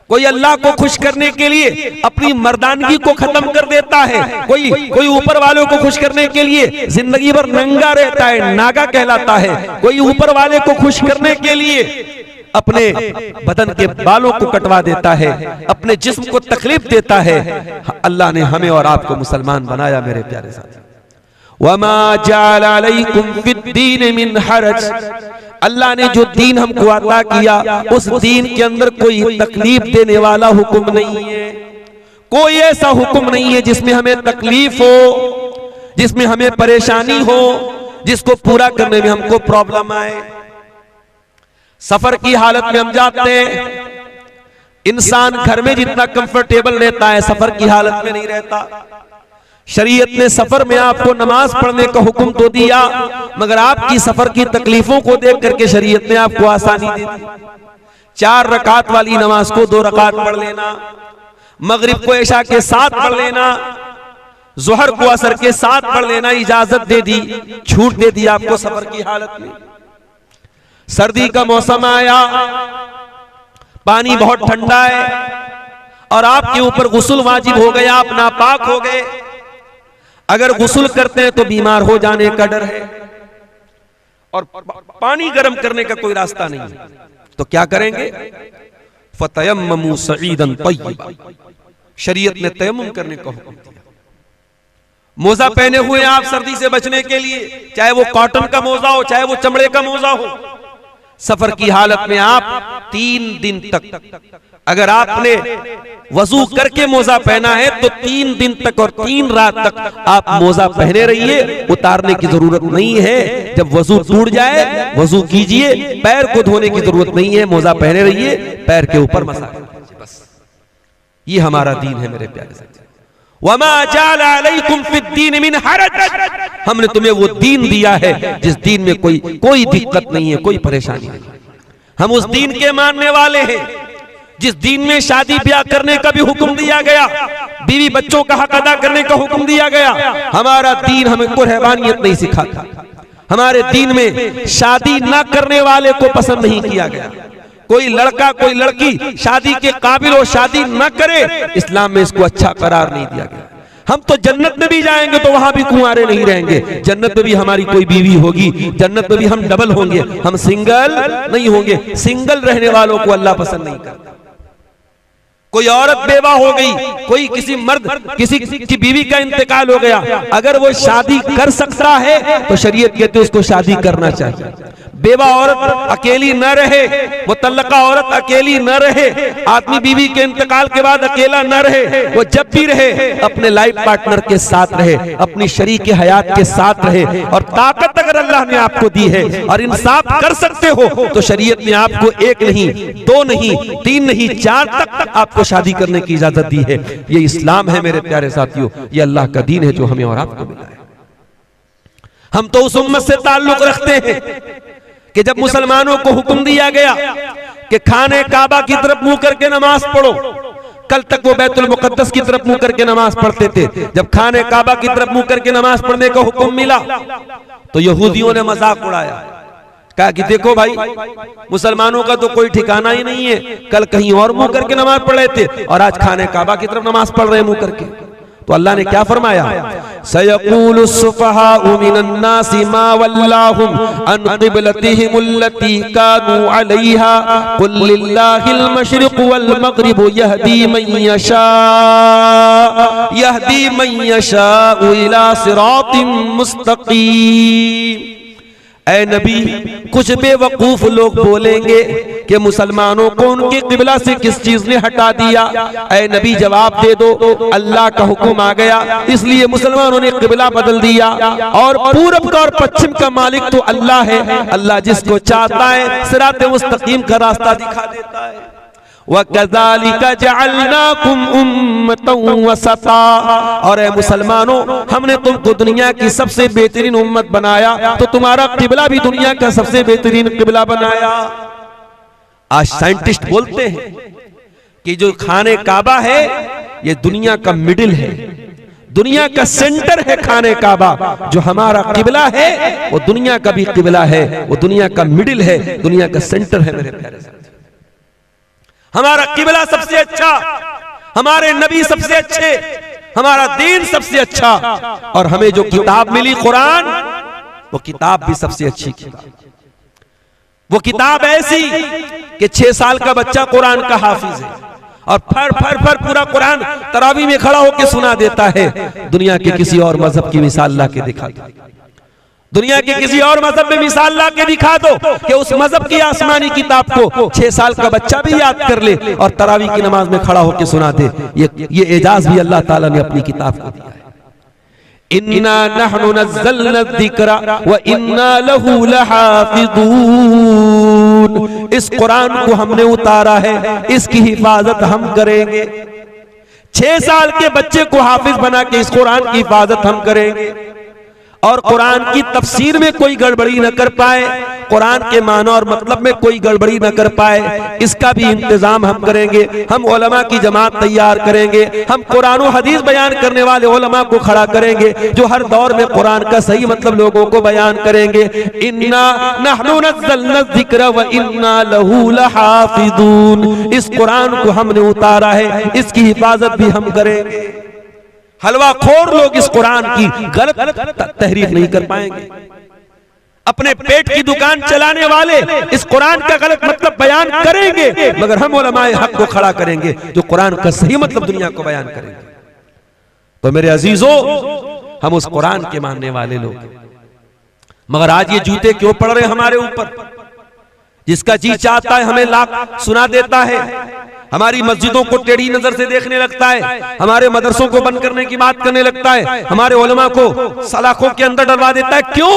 कोई अल्लाह को खुश करने के लिए अपनी मर्दानगी को खत्म कर देता है। कोई ऊपर वालों को खुश करने के लिए जिंदगी भर नंगा रहता है, नागा कहलाता है। कोई ऊपर वाले को खुश करने के लिए अपने बदन के बालों को कटवा देता है, अपने जिस्म को तकलीफ देता है। अल्लाह ने हमें और आपको मुसलमान बनाया मेरे प्यारे साथी। वमा जअल अलैकुम फिद्दीन मिन हरज, अल्लाह ने जो दीन हमको अता किया उस दीन के अंदर कोई तकलीफ देने वाला हुक्म नहीं है। कोई ऐसा हुक्म नहीं है जिसमें हमें तकलीफ हो, जिसमें हमें परेशानी हो, जिसको पूरा करने में हमको प्रॉब्लम आए। सफर की हालत में हम जाते हैं, इंसान घर में जितना कंफर्टेबल रहता है सफर की हालत में नहीं रहता। शरीयत ने सफर में आपको नमाज पढ़ने का हुक्म तो दिया, मगर आपकी सफर की तकलीफों को देख करके शरीयत ने आपको आसानी दे दी। 4 रकात वाली नमाज को 2 रकात पढ़ लेना, मगरिब को इशा के साथ पढ़ लेना, जोहर को असर के साथ पढ़ लेना इजाजत दे दी, छूट दे दी आपको सफर की हालत में। सर्दी का मौसम आया, पानी बहुत ठंडा है और आपके ऊपर गुस्ल वाजिब हो गया, आप नापाक हो गए। अगर गुस्ल करते हैं तो बीमार हो जाने का डर है और पानी गर्म करने का कोई रास्ता नहीं है। तो क्या करेंगे? फतयम्ममू सईदन तय्यबा, शरीयत ने तयम्मुम करने का हुक्म दिया। मोजा पहने हुए आप सर्दी से बचने के लिए, चाहे वो कॉटन का मोजा हो चाहे वो चमड़े का मोजा हो। सफर की हालत में आप 3 दिन तक, अगर आपने वजू करके मोजा पहना है तो 3 दिन तक और 3 रात तक आप मोजा पहने रहिए, उतारने की जरूरत नहीं है। जब वजू टूट जाए वजू कीजिए, पैर को धोने की जरूरत नहीं है, मोजा पहने रहिए, पैर के ऊपर मसा कीजिए, बस। ये हमारा दीन है मेरे प्यारे साथी। वमा जाला अलैकुम फिद्दीन मिन हरज, हमने तुम्हें वो दीन दिया है जिस दीन में कोई दिक्कत नहीं है, कोई परेशानी नहीं। हम उस दीन के मानने वाले हैं जिस दीन में शादी ब्याह करने का भी हुक्म दिया गया, बीवी बच्चों का हक अदा करने का हुक्म दिया गया। हमारा दीन हमें कोई रहबानियत नहीं सिखाता। हमारे दीन में शादी ना करने वाले को पसंद नहीं किया गया। कोई लड़का कोई लड़की शादी के काबिल हो, शादी न करे, इस्लाम में इसको अच्छा करार नहीं दिया गया। हम तो जन्नत में भी जाएंगे तो वहां भी कुंवारे नहीं रहेंगे, जन्नत में भी हमारी कोई बीवी होगी, जन्नत में भी हम डबल होंगे, हम सिंगल नहीं होंगे। सिंगल रहने वालों को अल्लाह पसंद नहीं करता। कोई औरत बेवा हो गई, कोई किसी मर्द किसी की बीवी का इंतकाल हो गया, अगर वो शादी कर सकता है तो शरीयत कहती है उसको शादी करना चाहिए। बेवा औरत अकेली न रहे, मुतल्लका औरत अकेली न रहे, आदमी बीवी के इंतकाल के बाद अकेला न रहे, वो जब भी रहे अपने लाइफ पार्टनर के साथ रहे, अपनी शरीक हयात के साथ रहे। और ताकत अगर अल्लाह ने आपको दी है और इंसाफ कर सकते हो तो शरीयत ने आपको 1 नहीं 2 नहीं 3 नहीं 4 तक आपको शादी करने की इजाजत दी है। ये इस्लाम है मेरे प्यारे साथियों, ये अल्लाह का दीन है जो हमें और आपको मिला है। हम तो उस उम्मत से ताल्लुक रखते हैं कि जब मुसलमानों को हुक्म दिया गया कि खाने काबा की तरफ मुंह करके नमाज पढ़ो, कल तक वो बैतुल मुकद्दस की तरफ मुंह करके नमाज पढ़ते थे। जब खाने काबा की तरफ मुंह करके नमाज पढ़ने का हुक्म मिला तो यहूदियों ने मजाक उड़ाया, कहा कि देखो भाई मुसलमानों का तो कोई ठिकाना ही नहीं है, कल कहीं और मुंह करके नमाज पढ़ रहे थे और आज खाने काबा की तरफ नमाज पढ़ रहे हैं मुंह करके। तो अल्लाह ने क्या फरमाया? सयक़ूलु सुफ़हाउ मिनन्नासि मा वल्लाहुम अन क़िबलतिहिमुल्लती कानू अलैहा क़ुल लिल्लाहिल मशरिक़ु वल मग़रिबु यहदी मन यशाउ इला सिरातिम मुस्तक़ीम। ऐ नबी, कुछ बेवकूफ लोग बोलेंगे कि मुसलमानों को उनके किबला से किस चीज ने हटा दिया। ऐ नबी जवाब दे दो, अल्लाह का हुक्म आ गया इसलिए मुसलमानों ने किबला बदल दिया, और पूरब का और पश्चिम का मालिक तो अल्लाह है। अल्लाह जिसको चाहता है सिराते मुस्तकीम का रास्ता दिखा देता है। वकज़ालिका जअलनाकुम उम्मतन वसता, और ऐ मुसलमानों हमने तुमको दुनिया की सबसे बेहतरीन उम्मत बनाया तो तुम्हारा किबला भी दुनिया का सबसे बेहतरीन किबला बनाया। आज साइंटिस्ट बोलते हैं कि जो खाने काबा है ये दुनिया का मिडिल है, दुनिया का सेंटर है खाने काबा। जो हमारा किबला है वो दुनिया का भी किबला है, वो दुनिया का मिडिल है, दुनिया का सेंटर है। मेरे प्यारे साथी, हमारा किबला सबसे अच्छा, हमारे नबी सबसे अच्छे, हमारा दीन सबसे अच्छा, और हमें जो किताब मिली कुरान वो किताब भी सबसे अच्छी किताब। वो किताब ऐसी कि 6 साल का बच्चा कुरान का हाफिज है और फर फर फर पूरा कुरान तरावी में खड़ा होकर सुना देता है। दुनिया के किसी और मजहब की मिसाल ला के दिखा दो, दुनिया के किसी और मजहब में मिसाल ला के दिखा दो कि उस मजहब की आसमानी किताब को 6 साल का बच्चा भी याद कर ले और तरावी की नमाज में खड़ा होकर सुना दे। ये एजाज भी अल्लाह ताला ने अपनी किताब को दिया है। इन्ना नहनु नज़्ज़लना ज़िक्रा व इन्ना लहू लहाफ़िज़ून। इस कुरान को हमने उतारा है, इसकी हिफाजत हम करेंगे। 6 साल के बच्चे को हाफिज बना के इस कुरान की हिफाजत हम करेंगे, और कुरान की तफसीर में कोई गड़बड़ी न कर पाए, कुरान के माना और मतलब में कोई गड़बड़ी न कर पाए, इसका भी इंतजाम हम करेंगे। हम उलमा की जमात तैयार करेंगे, हम कुरान और हदीस बयान करने वाले उलमा को खड़ा करेंगे जो हर दौर में कुरान का सही मतलब लोगों को बयान करेंगे। इन्ना नहनु नज़्ज़लना ज़िक्रा व इन्ना लहू लहाफ़िज़ून। इस कुरान को हमने उतारा है, इसकी हिफाजत भी हम करेंगे। हलवा खोर लोग इस कुरान की गलत तहरीफ नहीं कर पाएंगे। अपने पेट की दुकान चलाने वाले इस कुरान का गलत मतलब बयान करेंगे, मगर हम उलमाए हक को खड़ा करेंगे जो कुरान का सही मतलब दुनिया को बयान करेंगे। तो मेरे अजीजों, हम उस कुरान के मानने वाले लोग, मगर आज ये जूते क्यों पड़ रहे हमारे ऊपर? जिसका जी चाहता है हमें लाख सुना देता है, हमारी मस्जिदों को टेढ़ी नजर से देखने लगता है, हमारे मदरसों को बंद करने की बात करने लगता है, हमारे उलमा को सलाखों के अंदर डलवा देता है। क्यों?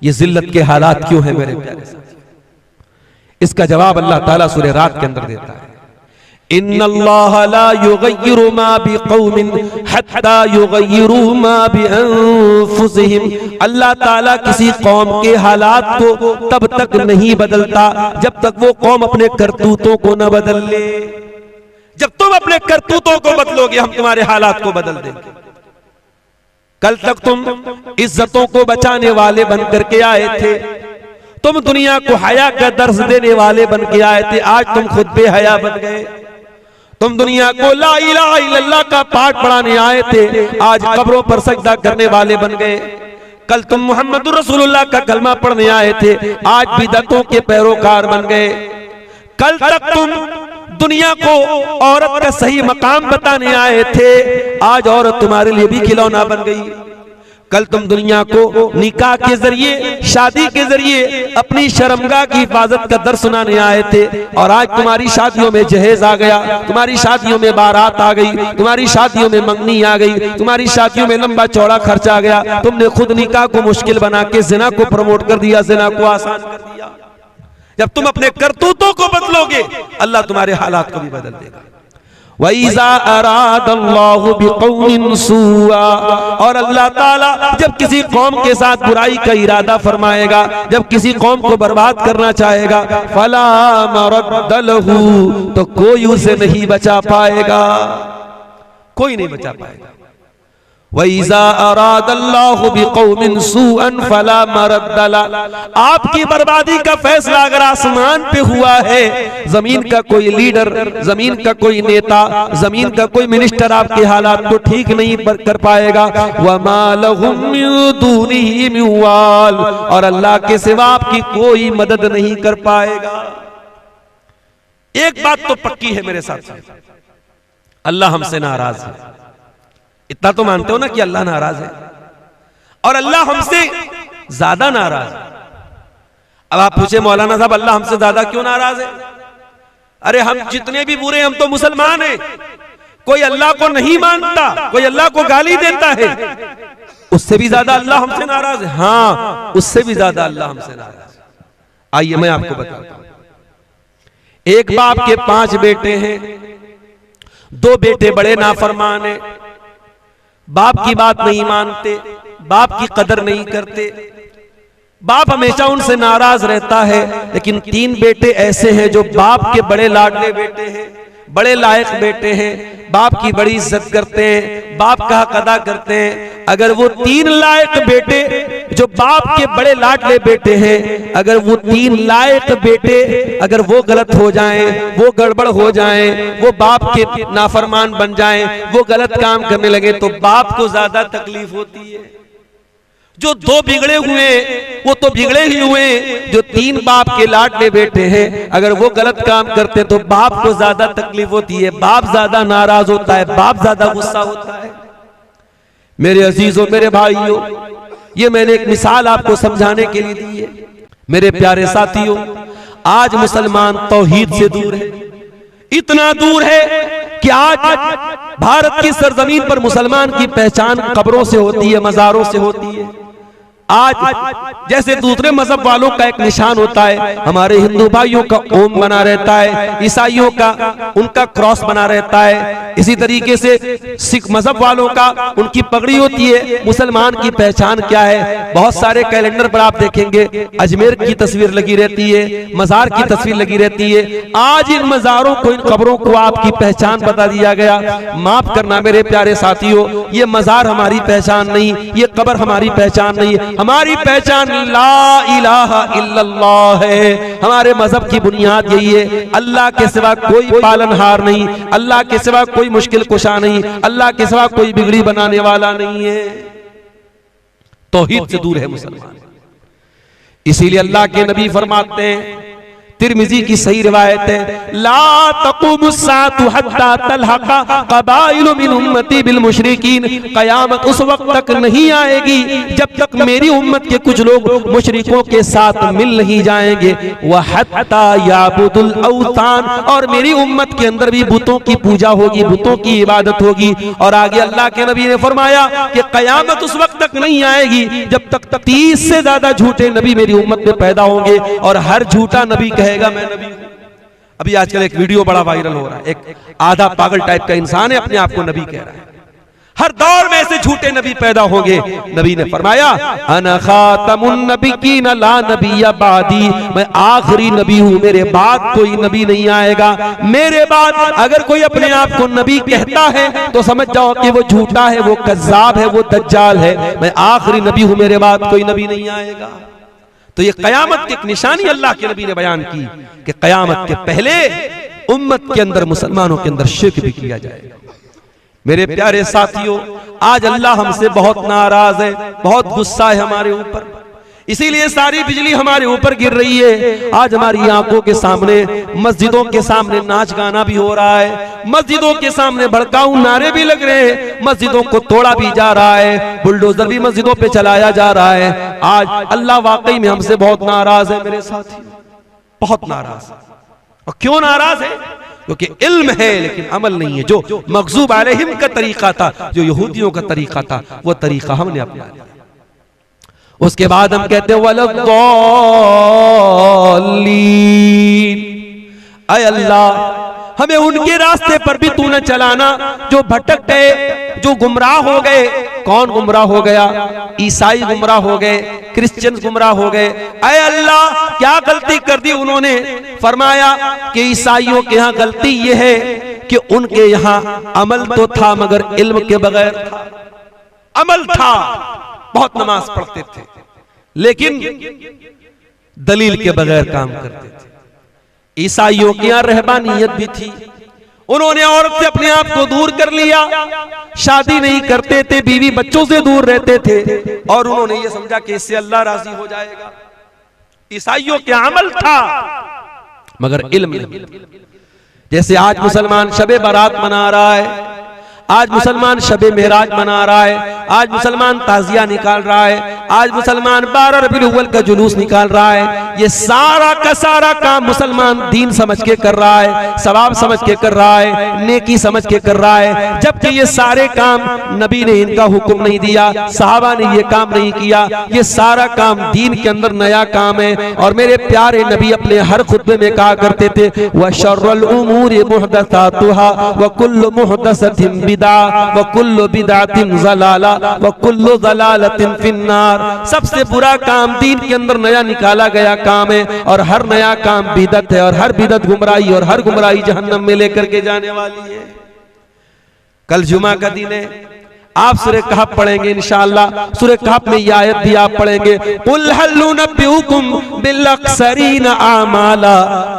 ये जिल्लत के हालात क्यों है मेरे प्यारे साथी? इसका जवाब अल्लाह ताला सूरह रात के अंदर देता है, इन्नल्लाह ला युगय्यिरु मा बिक़ौमिन हत्ता युगय्यिरु मा बिअनफुसिहिम। अल्लाह ताला किसी कौम के हालात को तब तक नहीं बदलता जब तक वो कौम अपने करतूतों को न बदल ले। जब तुम अपने करतूतों को बदलोगे, हम तुम्हारे हालात को बदल देंगे। कल तक तुम इज्जतों को बचाने वाले बन करके आए थे, तुम दुनिया को हया का दर्स देने वाले बन के आए थे, आज तुम खुद बेहया बन गए। तुम दुनिया को ला इलाहा इल्लल्लाह का पाठ पढ़ाने आए थे, आज कब्रों पर सजदा करने वाले बन गए। कल तुम मुहम्मदुर रसूलुल्लाह का कलमा पढ़ने आए थे, आज बिदअतों के पैरोकार बन गए। कल तक तुम दुनिया को औरत का सही मकाम बताने आए थे, आज औरत तुम्हारे लिए भी खिलौना बन गई। कल तुम दुनिया को निकाह के जरिए, शादी के जरिए अपनी शर्मगाह की हिफाजत का दर्स सुनाने आए थे, और आज तुम्हारी शादियों में जहेज आ गया, तुम्हारी शादियों में बारात आ गई, तुम्हारी शादियों में मंगनी आ गई, तुम्हारी शादियों में लंबा चौड़ा खर्च आ गया। तुमने खुद निकाह को मुश्किल बना के जिना को प्रमोट कर दिया, जिना को आसान कर दिया। जब तुम अपने करतूतों को बदलोगे, अल्लाह तुम्हारे हालात को भी बदल देगा। वइज़ा अरादल्लाहु बिक़ौमिन सुआ, और अल्लाह ताला जब किसी कौम के साथ बुराई का इरादा फरमाएगा, जब किसी कौम को बर्बाद करना चाहेगा, फला मरद्द लहू, तो कोई उसे नहीं बचा पाएगा, कोई नहीं बचा पाएगा। वइज़ा अरादल्लाहु बिक़ौमिन सुअन फला मरद्द लहू, आपकी बर्बादी का फैसला अगर आसमान पे हुआ है, जमीन का कोई लीडर, जमीन का कोई नेता, जमीन का कोई मिनिस्टर आपके हालात को ठीक नहीं कर पाएगा। वमा लहुम मिन दूनिही मिन वाल, और अल्लाह के सिवा आपकी कोई मदद नहीं कर पाएगा। एक बात तो पक्की है मेरे साथ, अल्लाह हमसे नाराज है। इतना तो मानते हो ना कि अल्लाह नाराज है, और अल्लाह हमसे ज्यादा नाराज है। अब आप पूछे मौलाना साहब अल्लाह हमसे ज्यादा क्यों नाराज है? अरे हम जितने भी बुरे, हम तो मुसलमान हैं। कोई अल्लाह को नहीं मानता, कोई अल्लाह को गाली देता है, उससे भी ज्यादा अल्लाह हमसे नाराज है। हाँ, उससे भी ज्यादा अल्लाह हमसे नाराज है। आइए मैं आपको बताता हूं। एक बाप के 5 बेटे हैं, 2 बेटे बड़े नाफरमान हैं, बाप की बात नहीं मानते, बाप की कदर नहीं करते, बाप हमेशा उनसे नाराज रहता है। लेकिन 3 बेटे ऐसे हैं जो बाप के बड़े लाडले बेटे हैं, बड़े लायक बेटे हैं, बाप की बड़ी इज्जत करते हैं, बाप का हक अदा करते हैं। अगर वो 3 लायक बेटे जो बाप के बड़े लाडले बेटे हैं, अगर वो 3 लायक बेटे अगर वो गलत हो जाएं, वो गड़बड़ हो जाएं, वो बाप के नाफरमान बन जाएं, वो गलत काम करने लगे, तो बाप को ज्यादा तकलीफ होती है। जो 2 बिगड़े हुए वो तो बिगड़े ही हुए, जो 3 बाप के लाडले बेटे हैं, अगर वो गलत काम करते तो बाप को ज्यादा तकलीफ होती है, बाप ज्यादा नाराज होता है, बाप ज्यादा गुस्सा होता है। मेरे अजीजों, मेरे भाइयों, ये मैंने एक मिसाल आपको समझाने के लिए दी है। मेरे प्यारे साथियों, आज मुसलमान तौहीद से दूर है, इतना दूर है कि आज भारत की सरजमीन पर मुसलमान की पहचान कब्रों से होती है, मज़ारों से होती है। आज जैसे दूसरे मजहब वालों का एक निशान होता है, हमारे हिंदू भाइयों का ओम बना रहता है, ईसाइयों का उनका क्रॉस बना रहता है, इसी तरीके से सिख मजहब वालों का उनकी पगड़ी होती है। मुसलमान की पहचान क्या है? बहुत सारे कैलेंडर पर आप देखेंगे अजमेर की तस्वीर लगी रहती है, मजार की तस्वीर लगी रहती है। आज इन मजारों को, इन कब्रों को आपकी पहचान बता दिया गया। माफ करना मेरे प्यारे साथियों, ये मजार हमारी पहचान नहीं, ये कब्र हमारी पहचान नहीं, हमारी पहचान ला इलाहा इल्लल्लाह है। हमारे मजहब की बुनियाद यही है, अल्लाह के सिवा कोई पालनहार नहीं, अल्लाह के सिवा कोई मुश्किल कुशा नहीं, अल्लाह के सिवा कोई बिगड़ी बनाने वाला नहीं है। तौहीद से दूर है मुसलमान। इसीलिए अल्लाह के नबी फरमाते हैं, तिरमिजी की सही रिवायत है, ला तक़ूमुस्साअतु हत्ता तल्हक़ा क़बाइलु मिन उम्मती बिल मुशरिकीन। क़यामत उस वक्त तक नहीं आएगी जब तक मेरी उम्मत के कुछ लोग मुशरिकों के साथ मिल नहीं जाएंगे। व हत्ता याबुदुल औतान, और मेरी उम्मत के अंदर भी बुतों की पूजा होगी, बुतों की इबादत होगी। और आगे अल्लाह के नबी ने फरमाया कि क़यामत उस वक्त तक नहीं आएगी जब तक 30 से ज्यादा झूठे नबी मेरी उम्मत में पैदा होंगे, और हर झूठा नबी कहेगा मैं नबी हूं। अभी आजकल एक वीडियो बड़ा वायरल हो रहा है, एक आधा पागल टाइप का इंसान है, अपने आप को नबी कह रहा है। हर दौर में ऐसे झूठे नबी पैदा होंगे। नबी ने फरमाया, अना खातमुन नबिय्यीन ला नबिय्य बादी, मैं आखिरी नबी हूं, मेरे बाद कोई नबी नहीं आएगा। मेरे बाद अगर कोई अपने आप को नबी कहता है तो समझ जाओ कि वो झूठा है, वो कज़्ज़ाब है, वो दज्जाल है। मैं आखिरी नबी हूं, मेरे बाद कोई नबी नहीं आएगा। तो ये कयामत की एक निशानी अल्लाह के नबी ने बयान की कि कयामत के पहले उम्मत के अंदर, मुसलमानों के अंदर शिर्क भी किया जाएगा। मेरे प्यारे साथियों, आज अल्लाह हमसे बहुत नाराज है, बहुत गुस्सा है हमारे ऊपर, इसीलिए सारी बिजली हमारे ऊपर गिर रही है। आज हमारी आंखों के सामने मस्जिदों के सामने नाच गाना भी हो रहा है, मस्जिदों के सामने भड़काऊ नारे भी लग रहे हैं, मस्जिदों को तोड़ा भी जा रहा है, बुलडोजर भी मस्जिदों पे चलाया जा रहा है। आज अल्लाह वाकई में हमसे बहुत नाराज है मेरे साथियों, बहुत नाराज है। और क्यों नाराज है? क्योंकि इल्म है लेकिन अमल नहीं है। जो मग़ज़ूब अलैहिम का तरीका था, जो यहूदियों का तरीका था, वो तरीका हमने अपना लिया। उसके बाद हम कहते हैं वलद्दॉलीन, ऐ अल्लाह हमें उनके रास्ते पर भी तू न चलाना जो भटक गए, जो गुमराह हो गए। कौन गुमराह हो गया? ईसाई गुमराह हो गए, क्रिश्चियन गुमराह हो गए। ऐ अल्लाह क्या गलती कर दी उन्होंने? फरमाया कि ईसाइयों के यहाँ गलती यह है कि उनके यहाँ अमल तो था मगर इल्म के बगैर था। अमल था, बहुत नमाज पढ़ते थे लेकिन दलील के बगैर काम करते थे। ईसाइयों की यहां रहबानियत भी थी, उन्होंने औरत से अपने आप को दूर कर लिया, शादी नहीं करते थे, बीवी बच्चों से दूर रहते थे, और उन्होंने ये समझा कि इससे अल्लाह राजी हो जाएगा। ईसाइयों के अमल था मगर इल्म नहीं। जैसे आज मुसलमान शबे बारात मना रहा है, आज मुसलमान शबे मेराज मना रहा है, आज मुसलमान ताजिया निकाल रहा है, आज मुसलमान 12 रबीउल अव्वल का जुलूस निकाल रहा है। ये सारा का सारा काम मुसलमान दीन समझ के कर रहा है, सवाब समझ के कर रहा है, नेकी समझ के कर रहा है, जबकि ये सारे काम नबी ने इनका हुक्म नहीं दिया, सहाबा ने ये काम नहीं किया। ये सारा काम दीन के अंदर नया काम है। और मेरे प्यारे नबी अपने हर खुतबे में कहा करते थे, व शर्रुल उमूरि मुहदसातुहा व कुल्लु मुहदसतिन बिदअह व कुल्लु बिदअतिन ज़लाला व कुल्लु ज़लालतिन फिन्नार। सबसे बुरा काम दीन के अंदर नया निकाला गया काम है, और हर नया काम बिदअत है, और हर बिदअत गुमराही, और हर गुमराही जहन्नम में लेकर के जाने वाली है। कल जुमा का दिन है, आप सूरह कहफ पढ़ेंगे इंशाअल्लाह। सूरह कहफ में ये आयत भी आप पढ़ेंगे, कुल हल नुनब्बिउकुम बिल अक्सरीन आमाला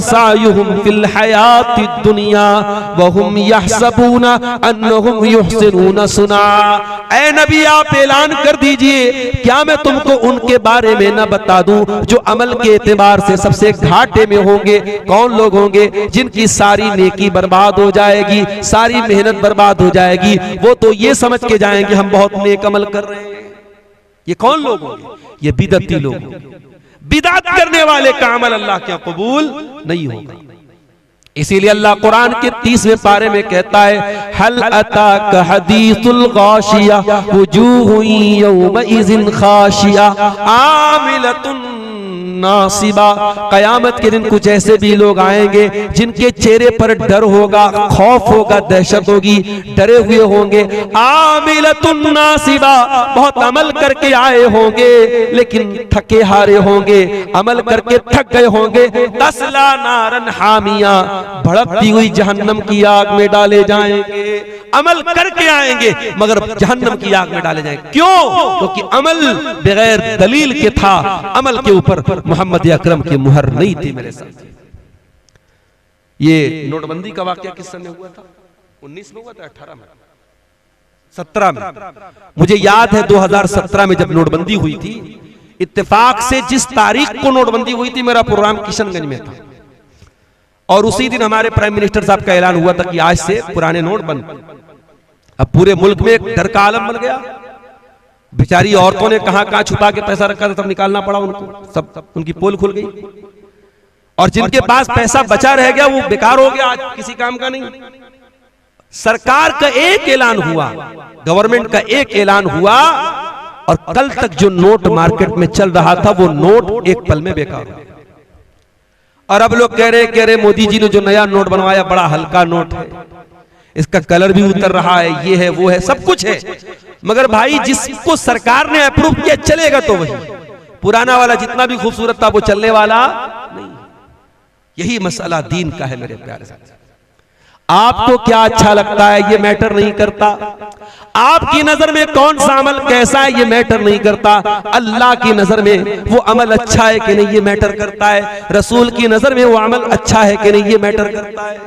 सायुहुम फिल हयातिद दुनिया व हुम यहसबूना अन्नहुम युहसिनूना सुना। ऐ नबी आप ऐलान कर दीजिए, क्या मैं तुमको उनके बारे में न बता दूं जो अमल के एतबार से सबसे घाटे में होंगे? कौन लोग होंगे? जिनकी सारी नेकी बर्बाद हो जाएगी, सारी मेहनत बर्बाद हो जाएगी। वो तो ये समझ के जाएंगे हम बहुत नेक अमल कर रहे हैं। ये कौन लोग होंगे? ये बिदअती लोग। बिदअत करने वाले का अमल अल्लाह के कबूल नहीं होगा। इसीलिए अल्लाह कुरान के 30वें पारे में कहता है, हल अताका हदीसुल गाशिया वुजूहुन यौमइज़िन खाशिया आमिलतुन नासिबा। कयामत के दिन कुछ ऐसे भी लोग आएंगे जिनके चेहरे पर डर होगा, खौफ होगा, दहशत होगी, डरे हुए होंगे। आमिलतुन नासिबा, बहुत अमल करके आए होंगे लेकिन थके हारे होंगे, अमल करके थक गए होंगे। तस्ला नारन हामिया, भड़कती हुई जहन्नम की आग में डाले जाएंगे। अमल करके आएंगे मगर जहन्नम की आग में डाले जाएंगे। क्यों? क्योंकि अमल बगैर दलील के था, अमल के ऊपर मोहम्मद अकरम की मुहर नहीं थी। मेरे साथ ये नोटबंदी का वाकया किस सन में हुआ था? 19 में हुआ था, 18 में, 17 में। मुझे याद है 2017 में जब नोटबंदी हुई थी, इत्तेफाक से जिस तारीख को नोटबंदी हुई थी, मेरा प्रोग्राम किशनगंज में था और उसी दिन हमारे प्राइम मिनिस्टर साहब का ऐलान हुआ था कि आज से पुराने नोट बंद। अब पूरे मुल्क में एक डर का आलम बन गया। बेचारी औरतों ने कहां छुपा के पैसा रखा था, सब निकालना पड़ा उनको, सब उनकी पोल खुल गई। और जिनके पास पैसा बचा रह गया वो बेकार हो गया, आज किसी काम का नहीं। सरकार का एक ऐलान हुआ, गवर्नमेंट का एक ऐलान हुआ और कल तक जो नोट मार्केट में चल रहा था वो नोट एक पल में बेकार हो गया। और अब लोग कह रहे मोदी जी ने जो नया नोट बनवाया बड़ा हल्का नोट है, इसका कलर भी उतर रहा है, ये है वो है, सब कुछ है। मगर भाई जिसको सरकार ने अप्रूव किया चलेगा तो वही, पुराना वाला जितना भी खूबसूरत था वो चलने वाला नहीं। यही मसला दीन का है मेरे प्यारे साथी। आपको क्या अच्छा लगता है ये मैटर नहीं करता, आपकी नजर में कौन सा अमल कैसा है ये मैटर नहीं करता, अल्लाह की नजर में वो अमल अच्छा है कि नहीं ये मैटर करता है, रसूल की नजर में वो अमल अच्छा है कि नहीं ये मैटर करता है।